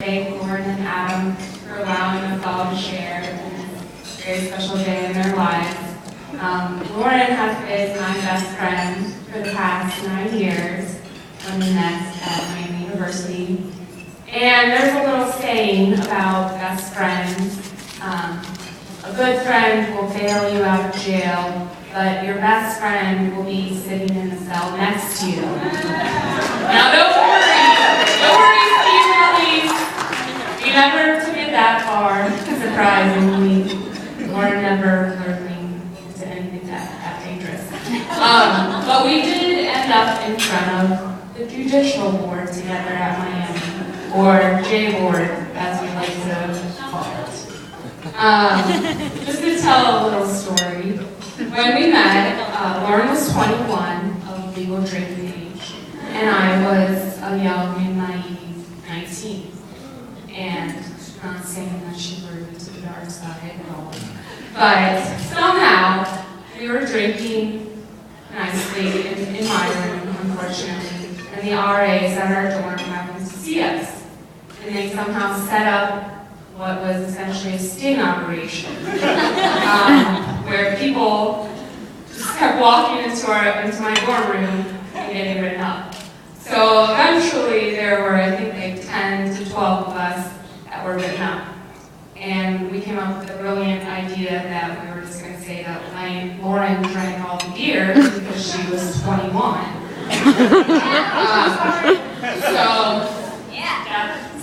thank Lauren and Adam for allowing us all to share this very special day in their lives. Lauren has been my best friend for the past 9 years when we met at Miami University. And there's a little saying about best friends. A good friend will bail you out of jail, but your best friend will be sitting in the cell next to you. Now don't worry, Steve. We never took it that far, surprisingly. Lauren never lured me to anything that dangerous. But we did end up in front of the judicial board together at Miami, or J-board, as we like to call it. Just to tell a little story. When we met, Lauren was 21 of legal drinking age, and I was a young and naive 19. And I'm not saying that she lured me to the dark side at all. But somehow, we were drinking nicely in my room, unfortunately, and the RAs at our dorm happened to see us. And they somehow set up what was essentially a sting operation, where people just kept walking into my dorm room and getting written up. So eventually there were, I think, like 10 to 12 of us that were written up. And we came up with a brilliant idea that we were just going to say that Lauren drank all the beer because she was 21.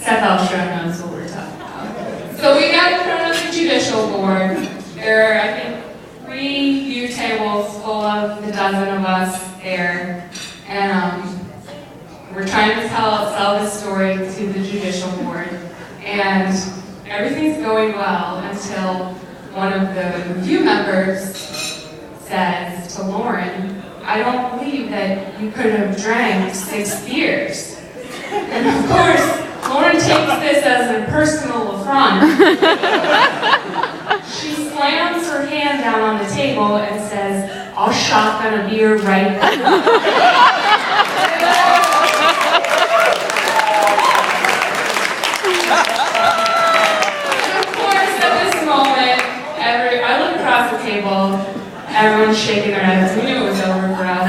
Seth Elstrom knows what we're talking about. So we got in front of the judicial board. There are, I think, 3 view tables full of the dozen of us there. And we're trying to sell this story to the judicial board. And everything's going well until one of the review members says to Lauren, "I don't believe that you could have drank 6 beers. And of course, Lauren takes this as a personal affront. She slams her hand down on the table and says, "I'll shotgun a beer right now." And of course, at this moment, I look across the table, everyone's shaking their heads. We knew it was over for us.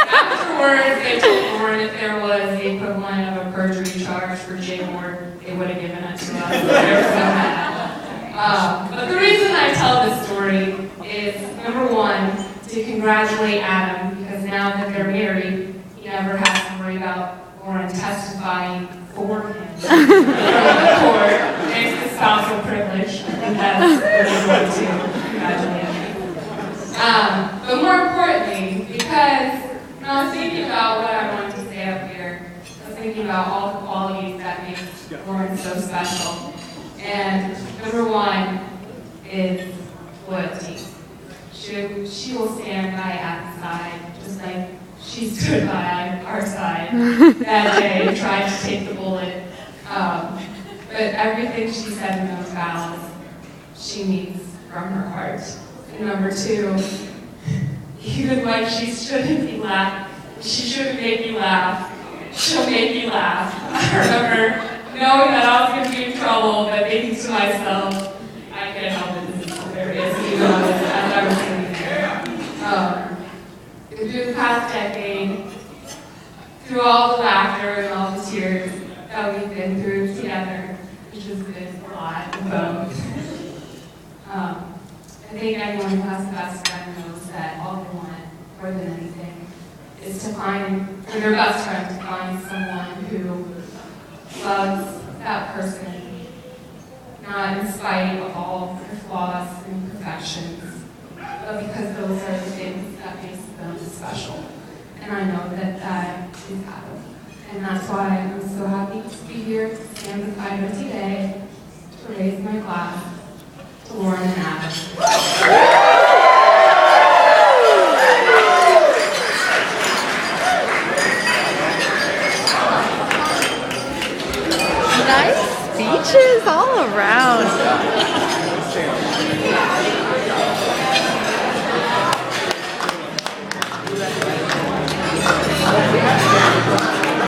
Afterwards, they told Lauren if there was the equivalent of a perjury charge for J-board, they would have given it to us. They're so mad. But the reason I tell this story is, number one, to congratulate Adam, because now that they're married, he never has to worry about Lauren testifying for him from the court. Thanks to spousal privilege. I think that's really good too. Congratulate him. But more importantly, because when I was thinking about what I wanted to say up here, I was thinking about all the qualities that make Lauren so special. And number one is loyalty. She will stand by Adam's side, just like she stood by our side that day and tried to take the bullet. But everything she said in those vows, she means from her heart. And number two, even when she shouldn't make me laugh, she'll make me laugh. I remember knowing that I was going to be in trouble, but thinking to myself, I can't help it, this is hilarious, even as I was sitting there. Through the past decade, through all the laughter and all the tears that we've been through together, which has been a lot of both, I think anyone who has a best friend knows that all they want, more than anything, is to find, for their best friend, to find someone who loves that person, not in spite of all their flaws and imperfections, but because those are the things that makes them special. And I know that that is Adam. And that's why I'm so happy to be here to stand beside her today, to raise my glass to Lauren and Adam. Nice speeches all around.